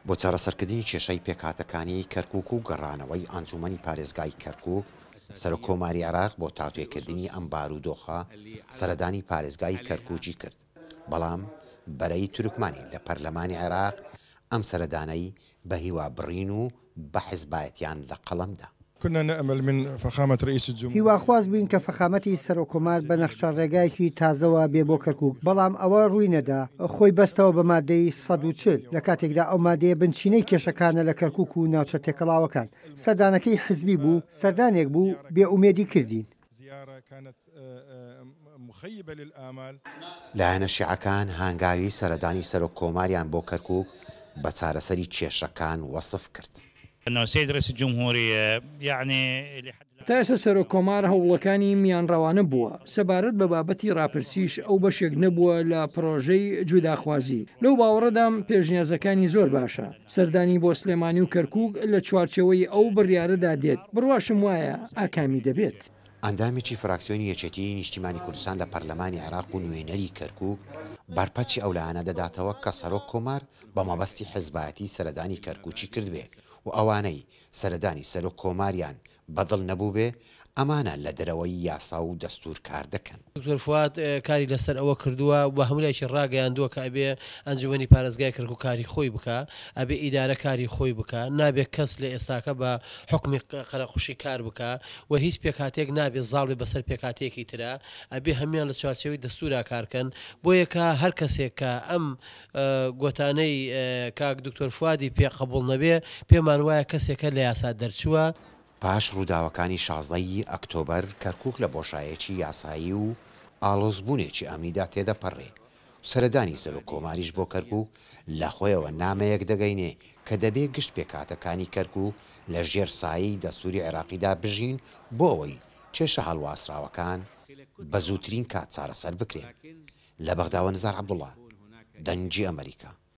بۆ چارەسەرکردنی کێشەی پێکهاتەکانی کەرکووک و گەڕانەوەی ئەنجومەنی پارێزگای کەرکووک سەرۆکۆماری عێراق بۆ تاوتوێکردنی ئەم بارودۆخە سەردانی پارێزگای کەرکووکی کرد، بەڵام بەرەی تورکمانی لە پەرلەمانی عێراق ئەم سەردانەی بە هیوابڕین و بە حیزبایەتیان لە قەڵەمدا. كنا نأمل من فخامة رئيس الجمهورية هیواخواز بووین کە فەخامەتی سەرۆکۆمار بە نەخشەڕێگایەکی تازەوە بێ بۆ کەرکووک، بەڵام ئەوە ڕووی نەدا خۆی بەستەوە بە مادەی 140 لە کاتێکدا ئەو مادەیە بنچینەی کێشەکانە لە کەرکووک و ناوچە تێکەڵاوەکان. سەردانەکەی حزبی بوو، سەردانێک بوو بێئومێدی کردین. لایەنە شیعەکان هانگاوی سەردانی سەرۆککۆماریان بۆ کەرکووک بە چارەسەری کێشەکان وەسف کرد. تا ئێستا سەرۆککۆمار هەوڵەکانی میانڕەوانە بووە سەبارەت بە بابەتی ڕاپرسیش ئەو بەشێک نەبووە لە پرۆژەی جوداخوازی. لەو باوەڕەدام پێشنیازەکانی زۆر باشە. سەردانی بۆ سلێمانی و کەرکووک لە چوارچەوەی ئەو بڕیارەدا دێت. بڕواشم وایە ئاکامی دەبێت. ئەندامێکی فراکسیۆنی یەکێتی نیشتیمانی کوردستان لە پەرلەمانی عێراق و نوێنەری کەرکووک بەرپەچی ئەو لایەنە دەداتەوە کە سەرۆککۆمار بە مەبەستی حیزبایەتی سەردانی کەرکووکی کردبێ و ئەوانەی سەردانی سەرۆککۆماریان بەدڵ نەبوو بێ ئەمانە لە دەرەوەی یاسا و دەستور کار دەکەن. دکتۆر فواد کاری لەسەر ئەوە کردووە و هەمولایکی ڕاگەیاندووە کە ئەبێ ئەنجومەنی پارێزگای کەرکووک کاری خۆی بکە، ئەبێ ئیدارە کاری خۆی بکە، نابێت کەس لە ئێستاکە بە حکمی قەرەقوشی کار بکە و هیچ پێکاتێک نابێت زاڵێ بەسەر پێکاتێکی ترە، ئەبێ هەمیان لە چوارچەوەی دەستورا کارکەن. بۆیە کە هەر کەسێک کە ئەم گۆتانەی کاک دکتۆر فوادی پێ قبوڵ نەبێ پێمان وایە کەسێکە لە یاسا دەرچووە. پاش ڕووداوەکانی 16 ئەکتۆبەر کەرکووک لە بۆشایەکی یاسایی و ئاڵۆزبوونێکی ئەمنیدا تێدەپەڕێ. سەردانی سەرۆککۆماریش بۆ کەرکووک لە خۆیەوە نامەیەک دەگەینێ کە دەبێت گشت پێکاتەکانی کەرکووک لە ژێر سایەی دەستوری عێراقیدا بژین بۆ ئەوەی کێشە هەڵواسراوەکان بە زووترین کات چارەسەر بکرێن. لە بەغداوە نزار عەبدوڵڵا، دەنگی ئەمریکا.